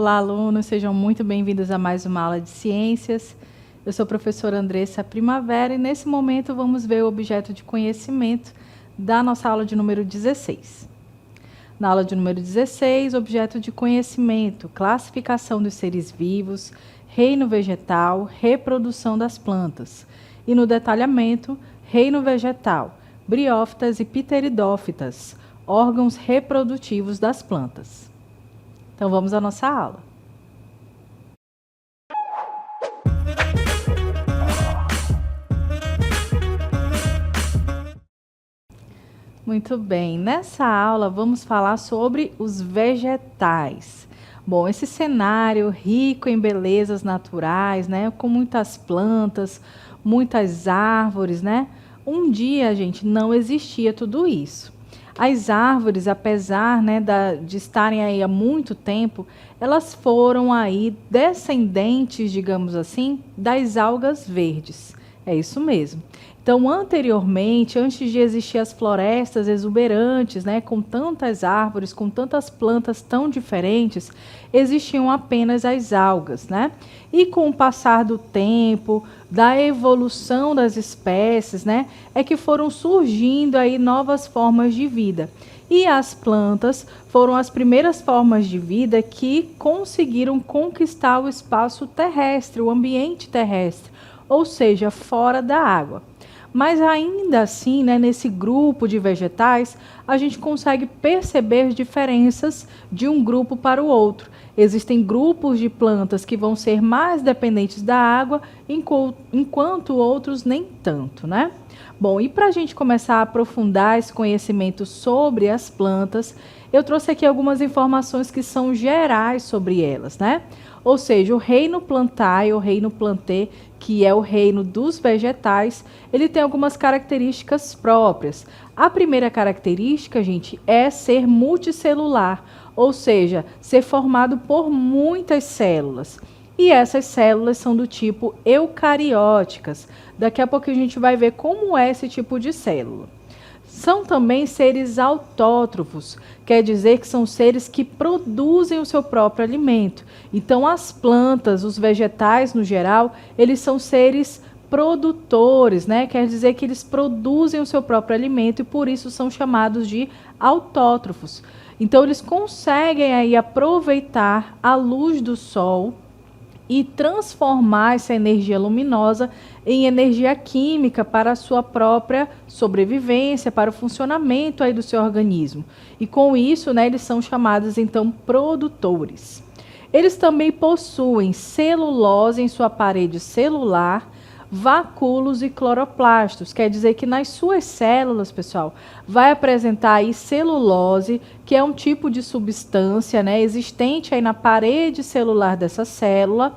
Olá, alunos, sejam muito bem-vindos a mais uma aula de ciências. Eu sou a professora Andressa Primavera e nesse momento vamos ver o objeto de conhecimento da nossa aula de número 16. Na aula de número 16, objeto de conhecimento, classificação dos seres vivos, reino vegetal, reprodução das plantas. E no detalhamento, reino vegetal, briófitas e pteridófitas, órgãos reprodutivos das plantas. Então vamos à nossa aula. Muito bem, nessa aula vamos falar sobre os vegetais. Bom, esse cenário rico em belezas naturais, né, com muitas plantas, muitas árvores, né? Um dia, gente, não existia tudo isso. As árvores, apesar, né, de estarem aí há muito tempo, elas foram aí descendentes, digamos assim, das algas verdes. É isso mesmo. Então, anteriormente, antes de existir as florestas exuberantes, né, com tantas árvores, com tantas plantas tão diferentes, existiam apenas as algas, né? E com o passar do tempo, da evolução das espécies, né, é que foram surgindo aí novas formas de vida. E as plantas foram as primeiras formas de vida que conseguiram conquistar o espaço terrestre, o ambiente terrestre, ou seja, fora da água. Mas ainda assim, né, nesse grupo de vegetais, a gente consegue perceber diferenças de um grupo para o outro. Existem grupos de plantas que vão ser mais dependentes da água, enquanto outros nem tanto, né? Bom, e para a gente começar a aprofundar esse conhecimento sobre as plantas, eu trouxe aqui algumas informações que são gerais sobre elas, né? Ou seja, o reino Plantae, o reino Plantae, que é o reino dos vegetais, ele tem algumas características próprias. A primeira característica, gente, é ser multicelular, ou seja, ser formado por muitas células. E essas células são do tipo eucarióticas. Daqui a pouco a gente vai ver como é esse tipo de célula. São também seres autótrofos, quer dizer que são seres que produzem o seu próprio alimento. Então, as plantas, os vegetais no geral, eles são seres produtores, né? Quer dizer que eles produzem o seu próprio alimento e por isso são chamados de autótrofos. Então, eles conseguem aí aproveitar a luz do sol e transformar essa energia luminosa em energia química para a sua própria sobrevivência, para o funcionamento aí do seu organismo. E com isso, né, eles são chamados então produtores. Eles também possuem celulose em sua parede celular, vacúolos e cloroplastos, quer dizer que nas suas células, pessoal, vai apresentar aí celulose, que é um tipo de substância, né, existente aí na parede celular dessa célula,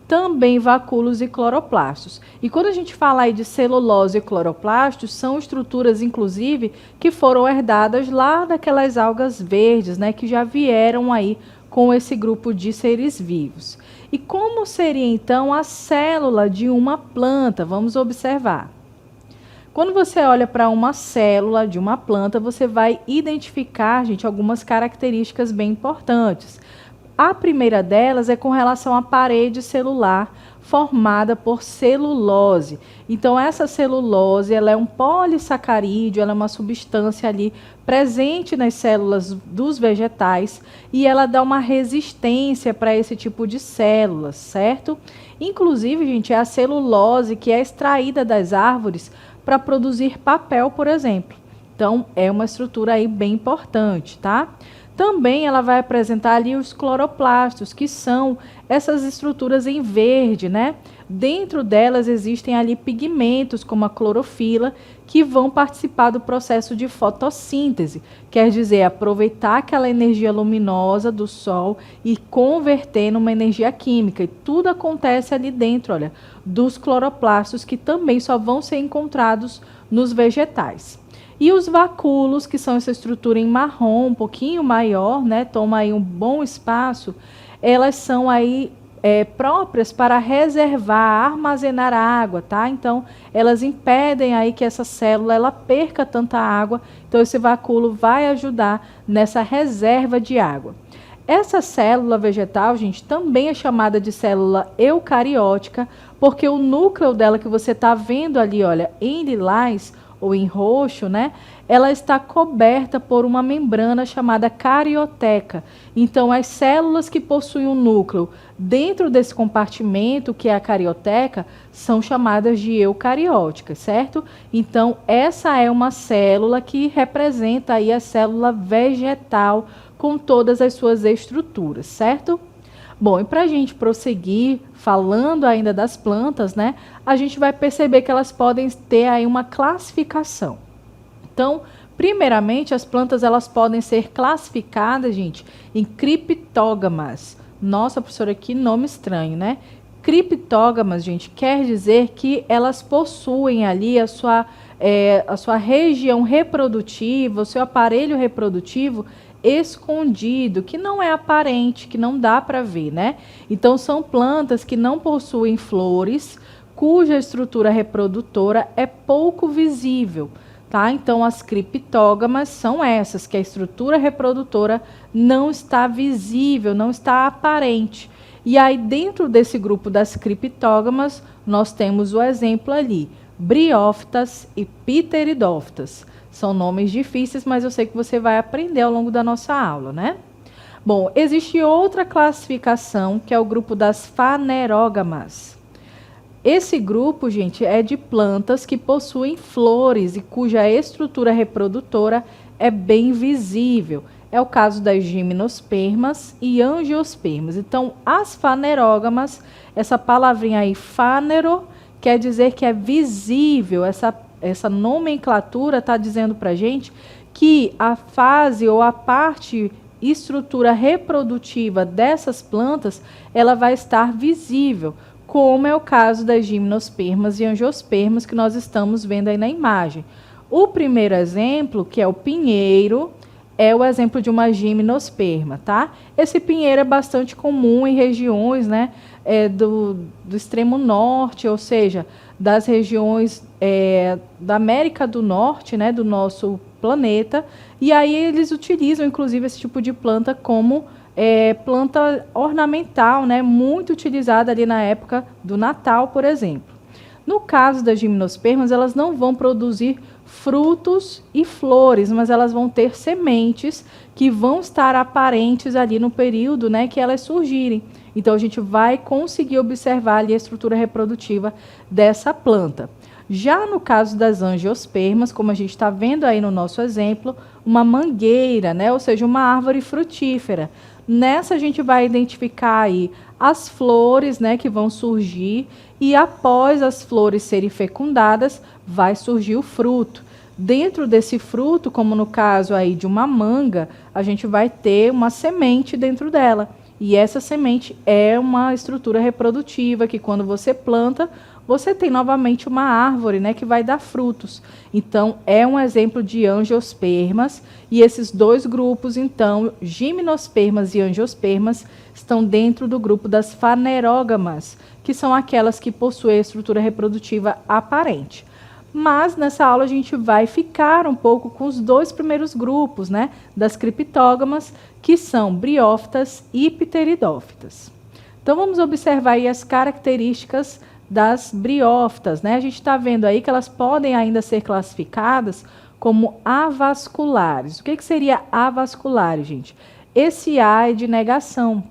também vacúolos e cloroplastos. E quando a gente fala aí de celulose e cloroplastos, são estruturas, inclusive, que foram herdadas lá daquelas algas verdes, né, que já vieram aí com esse grupo de seres vivos. E como seria então a célula de uma planta? Vamos observar. Quando você olha para uma célula de uma planta, você vai identificar, gente, algumas características bem importantes. A primeira delas é com relação à parede celular formada por celulose. Então, essa celulose, ela é um polissacarídeo, ela é uma substância ali presente nas células dos vegetais e ela dá uma resistência para esse tipo de células, certo? Inclusive, gente, é a celulose que é extraída das árvores para produzir papel, por exemplo. Então, é uma estrutura aí bem importante, tá? Também ela vai apresentar ali os cloroplastos, que são essas estruturas em verde, né? Dentro delas existem ali pigmentos, como a clorofila, que vão participar do processo de fotossíntese. Quer dizer, aproveitar aquela energia luminosa do sol e converter numa energia química. E tudo acontece ali dentro, olha, dos cloroplastos, que também só vão ser encontrados nos vegetais. E os vacúolos, que são essa estrutura em marrom, um pouquinho maior, né? Toma aí um bom espaço. Elas são aí próprias para reservar, armazenar água, tá? Então, elas impedem aí que essa célula ela perca tanta água. Então, esse vacúolo vai ajudar nessa reserva de água. Essa célula vegetal, gente, também é chamada de célula eucariótica, porque o núcleo dela que você está vendo ali, olha, em lilás ou em roxo, né? Ela está coberta por uma membrana chamada carioteca. Então, as células que possuem um núcleo dentro desse compartimento, que é a carioteca, são chamadas de eucarióticas, certo? Então, essa é uma célula que representa aí a célula vegetal com todas as suas estruturas, certo? Bom, e para a gente prosseguir falando ainda das plantas, né? A gente vai perceber que elas podem ter aí uma classificação. Então, primeiramente, as plantas elas podem ser classificadas, gente, em criptógamas. Nossa, professora, que nome estranho, né? Criptógamas, gente, quer dizer que elas possuem ali a sua região reprodutiva, o seu aparelho reprodutivo escondido, que não é aparente, que não dá para ver, né? Então, são plantas que não possuem flores, cuja estrutura reprodutora é pouco visível. Tá? Então, as criptógamas são essas, que a estrutura reprodutora não está visível, não está aparente. E aí, dentro desse grupo das criptógamas, nós temos o exemplo ali, briófitas e pteridófitas. São nomes difíceis, mas eu sei que você vai aprender ao longo da nossa aula, né? Bom, existe outra classificação, que é o grupo das fanerógamas. Esse grupo, gente, é de plantas que possuem flores e cuja estrutura reprodutora é bem visível. É o caso das gimnospermas e angiospermas. Então, as fanerógamas, essa palavrinha aí, fânero, quer dizer que é visível. Essa nomenclatura está dizendo para a gente que a fase ou a parte estrutura reprodutiva dessas plantas, ela vai estar visível, como é o caso das gimnospermas e angiospermas que nós estamos vendo aí na imagem. O primeiro exemplo, que é o pinheiro, é o exemplo de uma gimnosperma, tá? Esse pinheiro é bastante comum em regiões, né, do extremo norte, ou seja, das regiões da América do Norte, né, do nosso planeta, e aí eles utilizam, inclusive, esse tipo de planta como planta ornamental, né, muito utilizada ali na época do Natal, por exemplo. No caso das gimnospermas, elas não vão produzir frutos e flores, mas elas vão ter sementes que vão estar aparentes ali no período, né, que elas surgirem. Então, a gente vai conseguir observar ali a estrutura reprodutiva dessa planta. Já no caso das angiospermas, como a gente está vendo aí no nosso exemplo, uma mangueira, né, ou seja, uma árvore frutífera. Nessa a gente vai identificar aí as flores, né, que vão surgir, e após as flores serem fecundadas, vai surgir o fruto. Dentro desse fruto, como no caso aí de uma manga, a gente vai ter uma semente dentro dela. E essa semente é uma estrutura reprodutiva que quando você planta, você tem novamente uma árvore, né, que vai dar frutos. Então, é um exemplo de angiospermas. E esses dois grupos, então, gimnospermas e angiospermas, estão dentro do grupo das fanerógamas, que são aquelas que possuem a estrutura reprodutiva aparente. Mas nessa aula a gente vai ficar um pouco com os dois primeiros grupos, né, das criptógamas, que são briófitas e pteridófitas. Então, vamos observar aí as características das briófitas, né? A gente está vendo aí que elas podem ainda ser classificadas como avasculares. O que seria avasculares, gente? Esse A é de negação,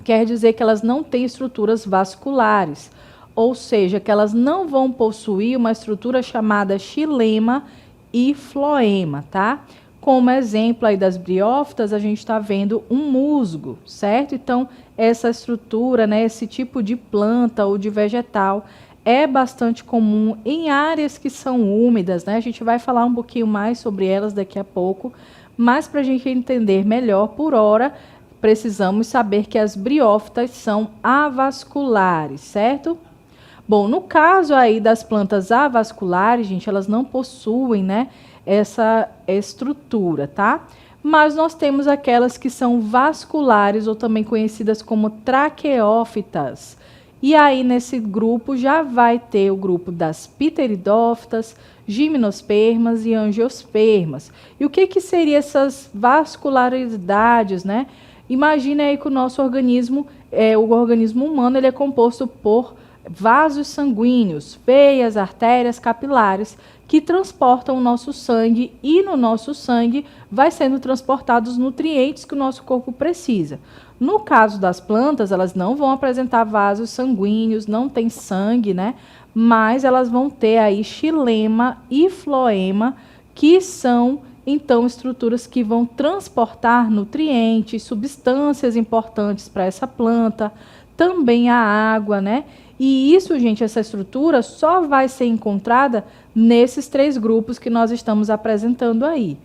quer dizer que elas não têm estruturas vasculares, ou seja, que elas não vão possuir uma estrutura chamada xilema e floema, tá? Como exemplo aí das briófitas, a gente está vendo um musgo, certo? Então, essa estrutura, né, esse tipo de planta ou de vegetal é bastante comum em áreas que são úmidas, né? A gente vai falar um pouquinho mais sobre elas daqui a pouco, mas para a gente entender melhor, por hora, precisamos saber que as briófitas são avasculares, certo? Bom, no caso aí das plantas avasculares, gente, elas não possuem, né, essa estrutura, tá? Mas nós temos aquelas que são vasculares, ou também conhecidas como traqueófitas. E aí, nesse grupo, já vai ter o grupo das pteridófitas, gimnospermas e angiospermas. E o que seriam essas vascularidades, né? Imagine aí que o nosso organismo, o organismo humano, ele é composto por vasos sanguíneos, veias, artérias, capilares, que transportam o nosso sangue, e no nosso sangue vai sendo transportados os nutrientes que o nosso corpo precisa. No caso das plantas, elas não vão apresentar vasos sanguíneos, não tem sangue, né? Mas elas vão ter aí xilema e floema, que são então estruturas que vão transportar nutrientes, substâncias importantes para essa planta, também a água, né? E isso, gente, essa estrutura só vai ser encontrada nesses 3 grupos que nós estamos apresentando aí.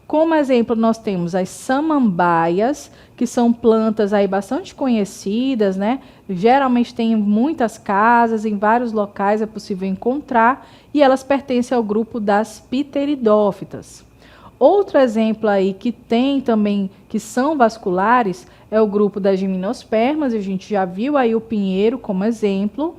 Como exemplo, nós temos as samambaias, que são plantas aí bastante conhecidas, né? Geralmente tem em muitas casas, em vários locais é possível encontrar, e elas pertencem ao grupo das pteridófitas. Outro exemplo aí que tem também, que são vasculares, é o grupo das gimnospermas, a gente já viu aí o pinheiro como exemplo,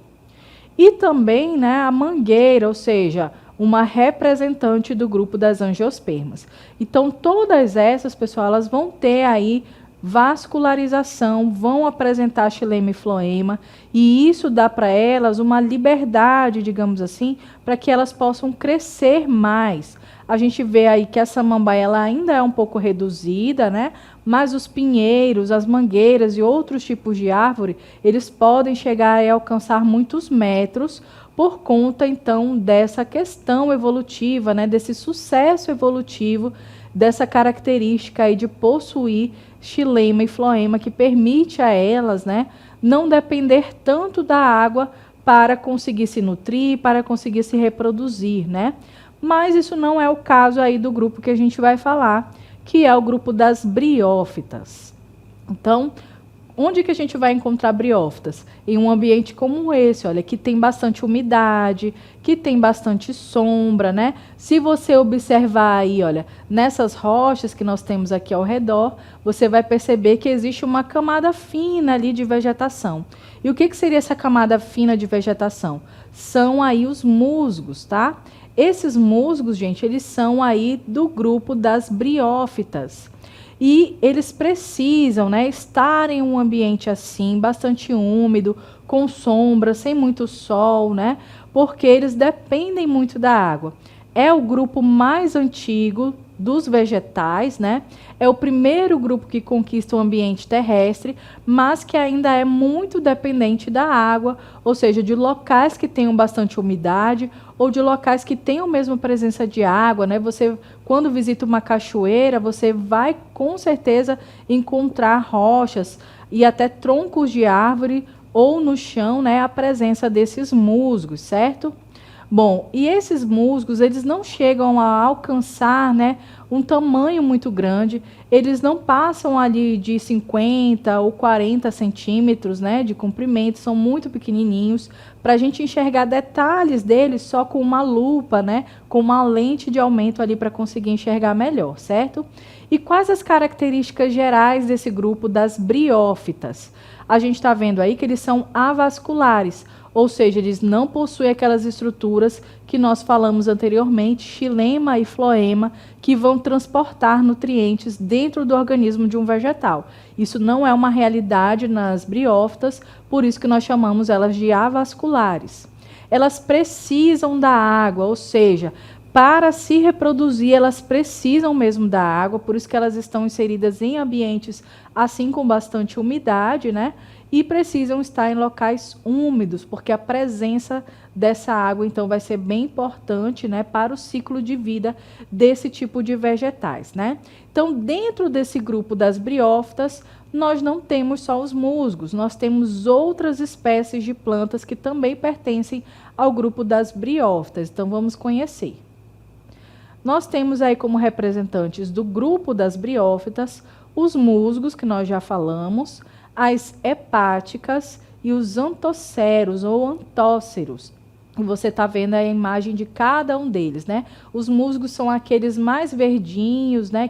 e também, né, a mangueira, ou seja, uma representante do grupo das angiospermas. Então, todas essas, pessoal, elas vão ter aí vascularização, vão apresentar xilema e floema, e isso dá para elas uma liberdade, digamos assim, para que elas possam crescer mais. A gente vê aí que a samambaia ela ainda é um pouco reduzida, né? Mas os pinheiros, as mangueiras e outros tipos de árvore, eles podem chegar a alcançar muitos metros, por conta, então, dessa questão evolutiva, né, desse sucesso evolutivo, dessa característica aí de possuir xilema e floema, que permite a elas, né, não depender tanto da água para conseguir se nutrir, para conseguir se reproduzir, né? Mas isso não é o caso aí do grupo que a gente vai falar, que é o grupo das briófitas. Então, onde que a gente vai encontrar briófitas? Em um ambiente como esse, olha, que tem bastante umidade, que tem bastante sombra, né? Se você observar aí, olha, nessas rochas que nós temos aqui ao redor, você vai perceber que existe uma camada fina ali de vegetação. E o que seria essa camada fina de vegetação? São aí os musgos, tá? Esses musgos, gente, eles são aí do grupo das briófitas. E eles precisam, né, estar em um ambiente assim, bastante úmido, com sombra, sem muito sol, né? Porque eles dependem muito da água. É o grupo mais antigo dos vegetais, né? É o primeiro grupo que conquista o ambiente terrestre, mas que ainda é muito dependente da água, ou seja, de locais que tenham bastante umidade ou de locais que tenham mesmo presença de água, né? Você, quando visita uma cachoeira, você vai com certeza encontrar rochas e até troncos de árvore ou no chão, né, a presença desses musgos, certo? Bom, e esses musgos, eles não chegam a alcançar, né, um tamanho muito grande, eles não passam ali de 50 ou 40 centímetros, né, de comprimento, são muito pequenininhos, para a gente enxergar detalhes deles só com uma lupa, né, com uma lente de aumento ali para conseguir enxergar melhor, certo? E quais as características gerais desse grupo das briófitas? A gente está vendo aí que eles são avasculares, ou seja, eles não possuem aquelas estruturas que nós falamos anteriormente, xilema e floema, que vão transportar nutrientes dentro do organismo de um vegetal. Isso não é uma realidade nas briófitas, por isso que nós chamamos elas de avasculares. Elas precisam da água, ou seja, para se reproduzir, elas precisam mesmo da água, por isso que elas estão inseridas em ambientes assim com bastante umidade, né? E precisam estar em locais úmidos, porque a presença dessa água, então, vai ser bem importante, né, para o ciclo de vida desse tipo de vegetais, né? Então, dentro desse grupo das briófitas, nós não temos só os musgos, nós temos outras espécies de plantas que também pertencem ao grupo das briófitas. Então, vamos conhecer. Nós temos aí como representantes do grupo das briófitas os musgos, que nós já falamos, as hepáticas e os anthoceros ou antóceros. Você está vendo a imagem de cada um deles, né? Os musgos são aqueles mais verdinhos, né?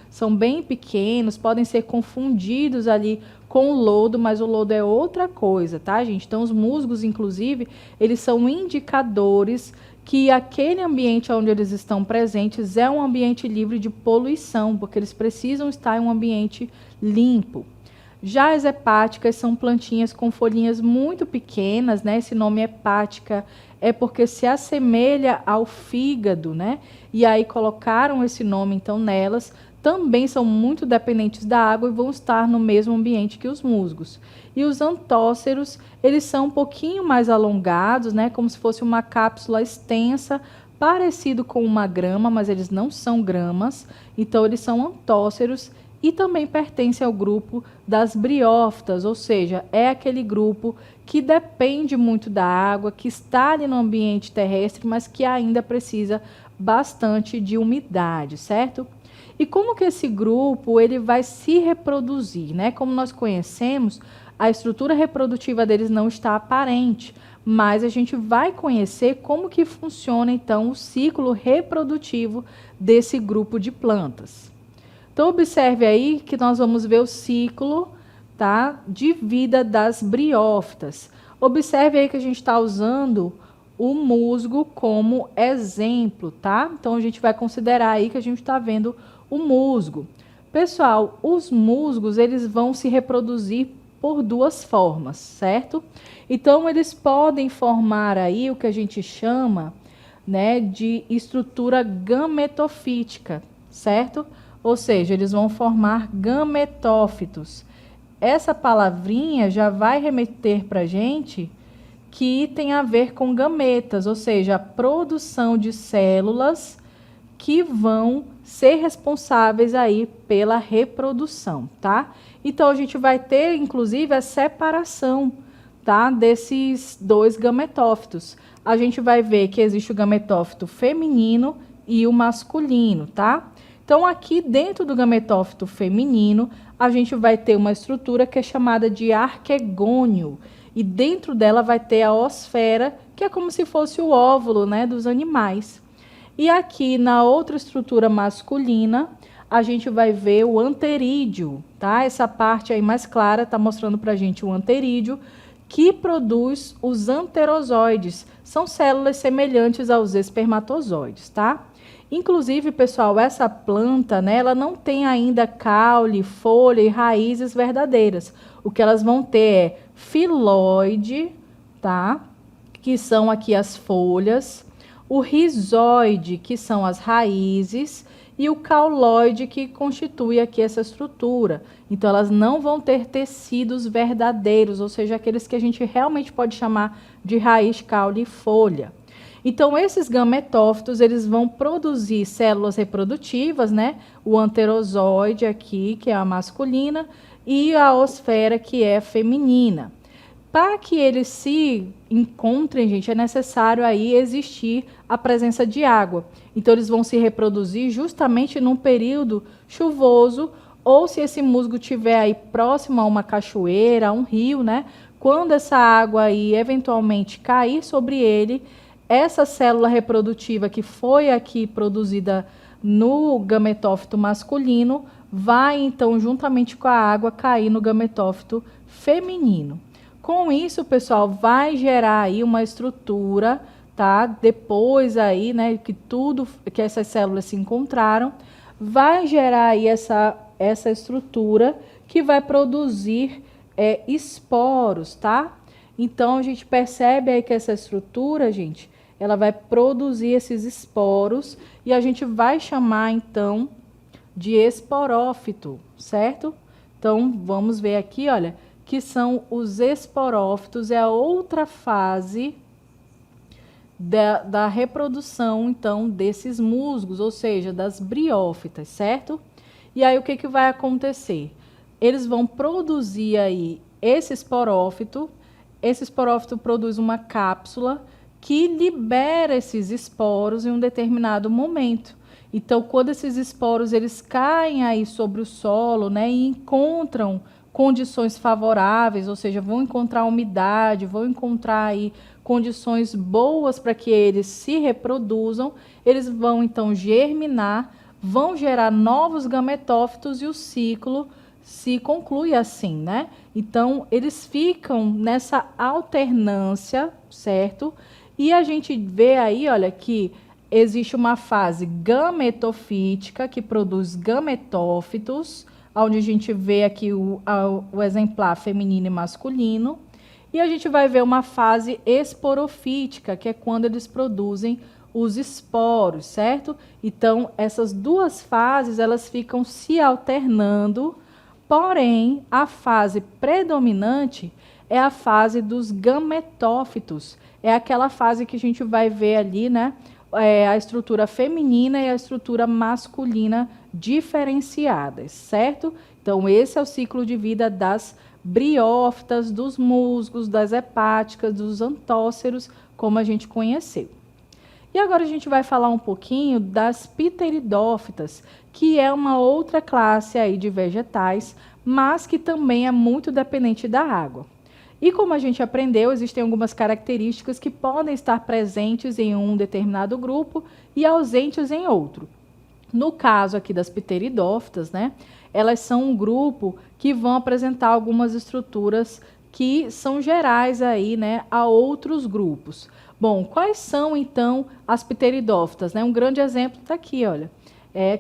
São bem pequenos, podem ser confundidos ali com o lodo, mas o lodo é outra coisa, tá, gente? Então, os musgos, inclusive, eles são indicadores que aquele ambiente onde eles estão presentes é um ambiente livre de poluição, porque eles precisam estar em um ambiente limpo. Já as hepáticas são plantinhas com folhinhas muito pequenas, né? Esse nome hepática é porque se assemelha ao fígado, né? E aí colocaram esse nome então nelas. Também são muito dependentes da água e vão estar no mesmo ambiente que os musgos. E os antóceros, eles são um pouquinho mais alongados, né? Como se fosse uma cápsula extensa, parecido com uma grama, mas eles não são gramas. Então eles são antóceros e também pertence ao grupo das briófitas, ou seja, é aquele grupo que depende muito da água, que está ali no ambiente terrestre, mas que ainda precisa bastante de umidade, certo? E como que esse grupo ele vai se reproduzir, né? Como nós conhecemos, a estrutura reprodutiva deles não está aparente, mas a gente vai conhecer como que funciona então o ciclo reprodutivo desse grupo de plantas. Então, observe aí que nós vamos ver o ciclo, tá, de vida das briófitas. Observe aí que a gente está usando o musgo como exemplo, tá? Então, a gente vai considerar aí que a gente está vendo o musgo. Pessoal, os musgos, eles vão se reproduzir por duas formas, certo? Então, eles podem formar aí o que a gente chama, né, de estrutura gametofítica, certo? Ou seja, eles vão formar gametófitos. Essa palavrinha já vai remeter para a gente que tem a ver com gametas, ou seja, a produção de células que vão ser responsáveis aí pela reprodução, tá? Então, a gente vai ter, inclusive, a separação, tá, desses dois gametófitos. A gente vai ver que existe o gametófito feminino e o masculino, tá? Então, aqui dentro do gametófito feminino, a gente vai ter uma estrutura que é chamada de arquegônio. E dentro dela vai ter a osfera, que é como se fosse o óvulo, né, dos animais. E aqui na outra estrutura masculina, a gente vai ver o anterídeo, tá? Essa parte aí mais clara está mostrando para a gente o anterídeo, que produz os anterozoides. São células semelhantes aos espermatozoides, tá? Inclusive, pessoal, essa planta, né, ela não tem ainda caule, folha e raízes verdadeiras. O que elas vão ter é filóide, tá? Que são aqui as folhas, o rizóide, que são as raízes, e o cauloide, que constitui aqui essa estrutura. Então, elas não vão ter tecidos verdadeiros, ou seja, aqueles que a gente realmente pode chamar de raiz, caule e folha. Então, esses gametófitos, eles vão produzir células reprodutivas, né? O anterozoide aqui, que é a masculina, e a osfera, que é a feminina. Para que eles se encontrem, gente, é necessário aí existir a presença de água. Então, eles vão se reproduzir justamente num período chuvoso, ou se esse musgo estiver aí próximo a uma cachoeira, a um rio, né? Quando essa água aí eventualmente cair sobre ele, essa célula reprodutiva que foi aqui produzida no gametófito masculino vai, então, juntamente com a água, cair no gametófito feminino. Com isso, pessoal, vai gerar aí uma estrutura, tá? Depois aí, né, que essas células se encontraram, vai gerar aí essa estrutura que vai produzir esporos, tá? Então, a gente percebe aí que essa estrutura, gente, ela vai produzir esses esporos e a gente vai chamar, então, de esporófito, certo? Então, vamos ver aqui, olha, que são os esporófitos, é a outra fase da reprodução, então, desses musgos, ou seja, das briófitas, certo? E aí, o que que vai acontecer? Eles vão produzir aí esse esporófito produz uma cápsula que libera esses esporos em um determinado momento. Então, quando esses esporos eles caem aí sobre o solo, né, e encontram condições favoráveis, ou seja, vão encontrar umidade, vão encontrar aí condições boas para que eles se reproduzam, eles vão então germinar, vão gerar novos gametófitos e o ciclo se conclui assim, né? Então, eles ficam nessa alternância, certo? E a gente vê aí, olha, que existe uma fase gametofítica, que produz gametófitos, onde a gente vê aqui o exemplar feminino e masculino. E a gente vai ver uma fase esporofítica, que é quando eles produzem os esporos, certo? Então, essas duas fases, elas ficam se alternando, porém, a fase predominante é a fase dos gametófitos. É aquela fase que a gente vai ver ali, né? A estrutura feminina e a estrutura masculina diferenciadas, certo? Então, esse é o ciclo de vida das briófitas, dos musgos, das hepáticas, dos antóceros, como a gente conheceu. E agora a gente vai falar um pouquinho das pteridófitas, que é uma outra classe aí de vegetais, mas que também é muito dependente da água. E como a gente aprendeu, existem algumas características que podem estar presentes em um determinado grupo e ausentes em outro. No caso aqui das pteridófitas, né, elas são um grupo que vão apresentar algumas estruturas que são gerais aí, né, a outros grupos. Bom, quais são então as pteridófitas, né? Um grande exemplo está aqui, olha,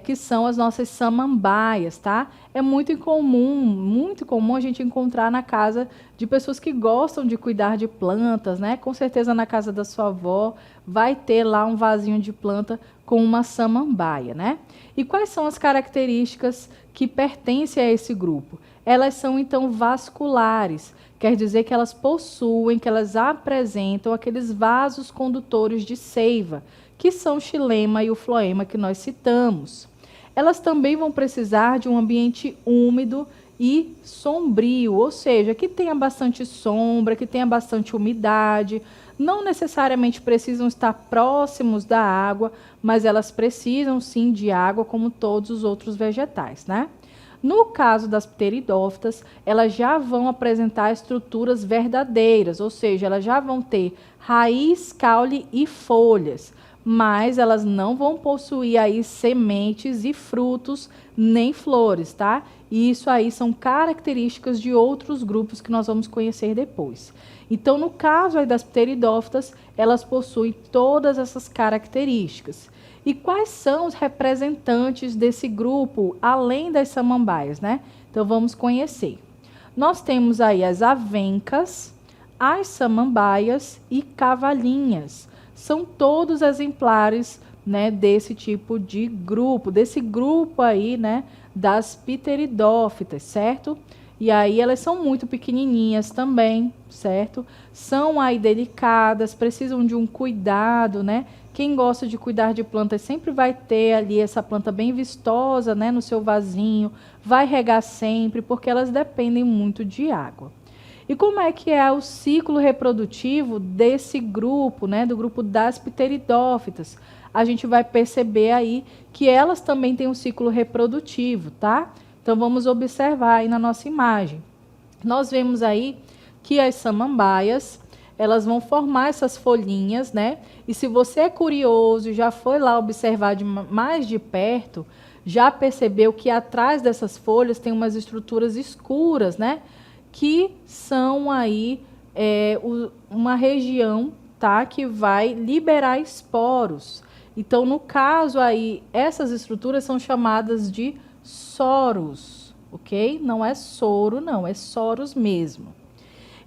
que são as nossas samambaias, tá? É muito comum a gente encontrar na casa de pessoas que gostam de cuidar de plantas, né? Com certeza na casa da sua avó vai ter lá um vasinho de planta com uma samambaia, né? E quais são as características que pertencem a esse grupo? Elas são então vasculares, quer dizer que elas possuem, que elas apresentam aqueles vasos condutores de seiva, que são o xilema e o floema que nós citamos. Elas também vão precisar de um ambiente úmido e sombrio, ou seja, que tenha bastante sombra, que tenha bastante umidade. Não necessariamente precisam estar próximos da água, mas elas precisam sim de água como todos os outros vegetais, né? No caso das pteridófitas, elas já vão apresentar estruturas verdadeiras, ou seja, elas já vão ter raiz, caule e folhas, mas elas não vão possuir aí sementes e frutos, nem flores, tá? E isso aí são características de outros grupos que nós vamos conhecer depois. Então, no caso aí das pteridófitas, elas possuem todas essas características. E quais são os representantes desse grupo, além das samambaias, né? Então, vamos conhecer. Nós temos aí as avencas, as samambaias e cavalinhas. São todos exemplares, né, desse tipo de grupo, desse grupo aí, né, das pteridófitas, certo? E aí elas são muito pequenininhas também, certo? São aí delicadas, precisam de um cuidado, né? Quem gosta de cuidar de plantas sempre vai ter ali essa planta bem vistosa, né, no seu vasinho, vai regar sempre, porque elas dependem muito de água. E como é que é o ciclo reprodutivo desse grupo, né, do grupo das pteridófitas? A gente vai perceber aí que elas também têm um ciclo reprodutivo, tá? Então, vamos observar aí na nossa imagem. Nós vemos aí que as samambaias, elas vão formar essas folhinhas, né? E se você é curioso, já foi lá observar mais de perto, já percebeu que atrás dessas folhas tem umas estruturas escuras, né? Que são aí uma região, tá? Que vai liberar esporos. Então, no caso aí, essas estruturas são chamadas de soros, ok? Não é soro, não, é soros mesmo.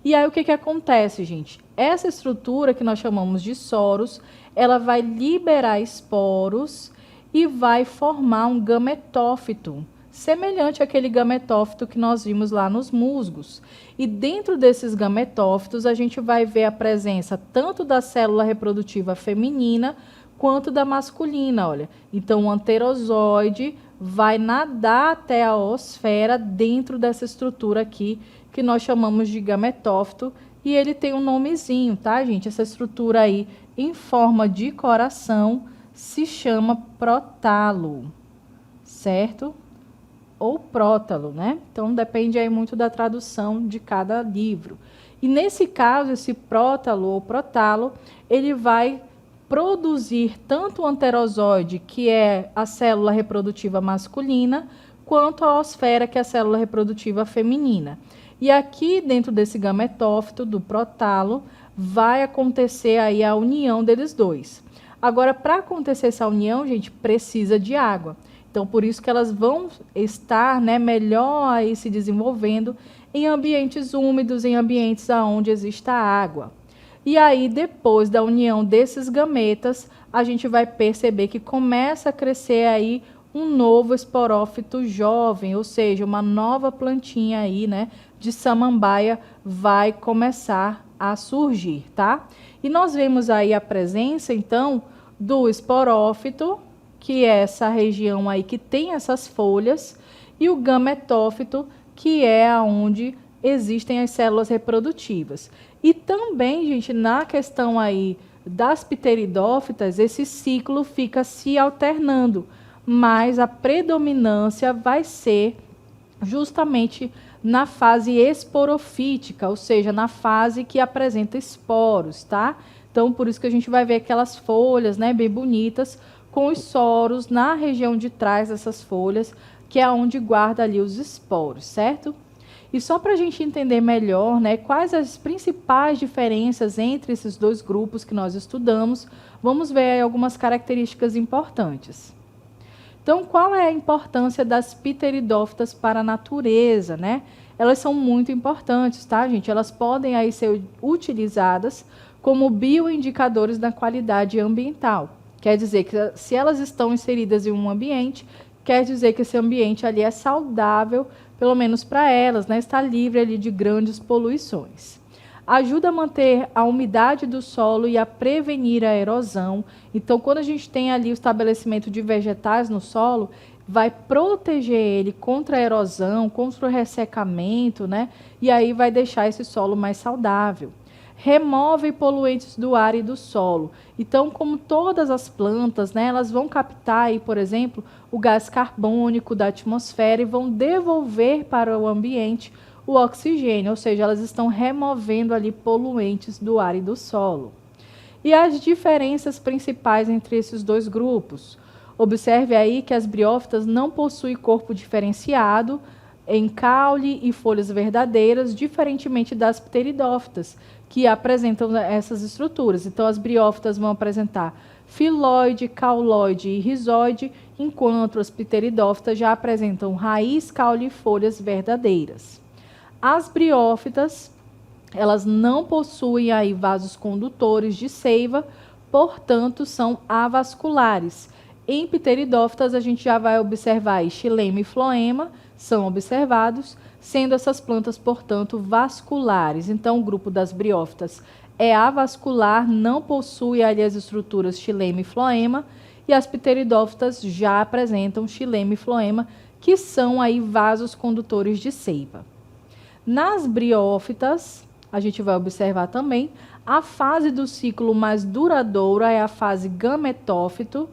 E aí o que acontece, gente? Essa estrutura que nós chamamos de soros, ela vai liberar esporos e vai formar um gametófito, semelhante àquele gametófito que nós vimos lá nos musgos. E dentro desses gametófitos, a gente vai ver a presença tanto da célula reprodutiva feminina quanto da masculina, olha. Então, o anterozoide vai nadar até a oosfera dentro dessa estrutura aqui, que nós chamamos de gametófito, e ele tem um nomezinho, tá, gente? Essa estrutura aí, em forma de coração, se chama prótalo, certo? Ou prótalo, né? Então, depende aí muito da tradução de cada livro. E nesse caso, esse prótalo ou prótalo, ele vai produzir tanto o anterozoide, que é a célula reprodutiva masculina, quanto a oosfera, que é a célula reprodutiva feminina. E aqui, dentro desse gametófito, do prótalo, vai acontecer aí a união deles dois. Agora, para acontecer essa união, gente, precisa de água. Então, Então, por isso que elas vão estar, né, melhor aí se desenvolvendo em ambientes úmidos, em ambientes onde exista água. E aí, depois da união desses gametas, a gente vai perceber que começa a crescer aí um novo esporófito jovem, ou seja, uma nova plantinha aí, né, de samambaia vai começar a surgir, tá? E nós vemos aí a presença, então, do esporófito, que é essa região aí que tem essas folhas, e o gametófito, que é onde existem as células reprodutivas. E também, gente, na questão aí das pteridófitas, esse ciclo fica se alternando, mas a predominância vai ser justamente na fase esporofítica, ou seja, na fase que apresenta esporos, tá? Então, por isso que a gente vai ver aquelas folhas, né, bem bonitas, com os soros na região de trás dessas folhas, que é onde guarda ali os esporos, certo? E só para a gente entender melhor, né, quais as principais diferenças entre esses dois grupos que nós estudamos, vamos ver aí algumas características importantes. Então, qual é a importância das pteridófitas para a natureza, né? Elas são muito importantes, tá, gente? Elas podem aí ser utilizadas como bioindicadores da qualidade ambiental. Quer dizer que se elas estão inseridas em um ambiente, quer dizer que esse ambiente ali é saudável, pelo menos para elas, né? Está livre ali de grandes poluições. Ajuda a manter a umidade do solo e a prevenir a erosão. Então, quando a gente tem ali o estabelecimento de vegetais no solo, vai proteger ele contra a erosão, contra o ressecamento, né? E aí vai deixar esse solo mais saudável. Remove poluentes do ar e do solo. Então, como todas as plantas, né, elas vão captar aí, por exemplo, o gás carbônico da atmosfera e vão devolver para o ambiente o oxigênio, ou seja, elas estão removendo ali poluentes do ar e do solo. E as diferenças principais entre esses dois grupos. Observe aí que as briófitas não possuem corpo diferenciado em caule e folhas verdadeiras, diferentemente das pteridófitas, que apresentam essas estruturas. Então, as briófitas vão apresentar filóide, cauloide e rizoide, enquanto as pteridófitas já apresentam raiz, caule e folhas verdadeiras. As briófitas, elas não possuem aí vasos condutores de seiva, portanto, são avasculares. Em pteridófitas, a gente já vai observar aí xilema e floema, são observados, sendo essas plantas, portanto, vasculares. Então, o grupo das briófitas é avascular, não possui ali as estruturas xilema e floema, e as pteridófitas já apresentam xilema e floema, que são aí vasos condutores de seiva. Nas briófitas, a gente vai observar também, a fase do ciclo mais duradoura é a fase gametófito,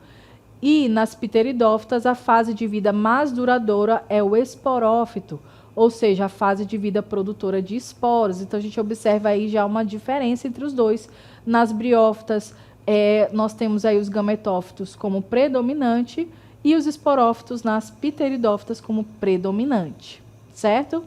e nas pteridófitas, a fase de vida mais duradoura é o esporófito, ou seja, a fase de vida produtora de esporos. Então, a gente observa aí já uma diferença entre os dois. Nas briófitas, nós temos aí os gametófitos como predominante e os esporófitos nas pteridófitas como predominante, certo?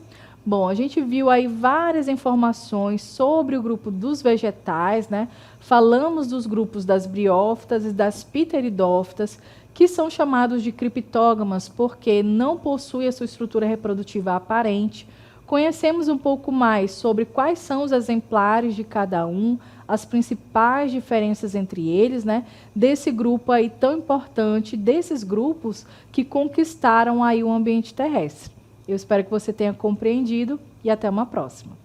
Bom, a gente viu aí várias informações sobre o grupo dos vegetais, né? Falamos dos grupos das briófitas e das pteridófitas, que são chamados de criptógamas porque não possuem a sua estrutura reprodutiva aparente. Conhecemos um pouco mais sobre quais são os exemplares de cada um, as principais diferenças entre eles, né? Desse grupo aí tão importante, desses grupos que conquistaram aí o ambiente terrestre. Eu espero que você tenha compreendido e até uma próxima.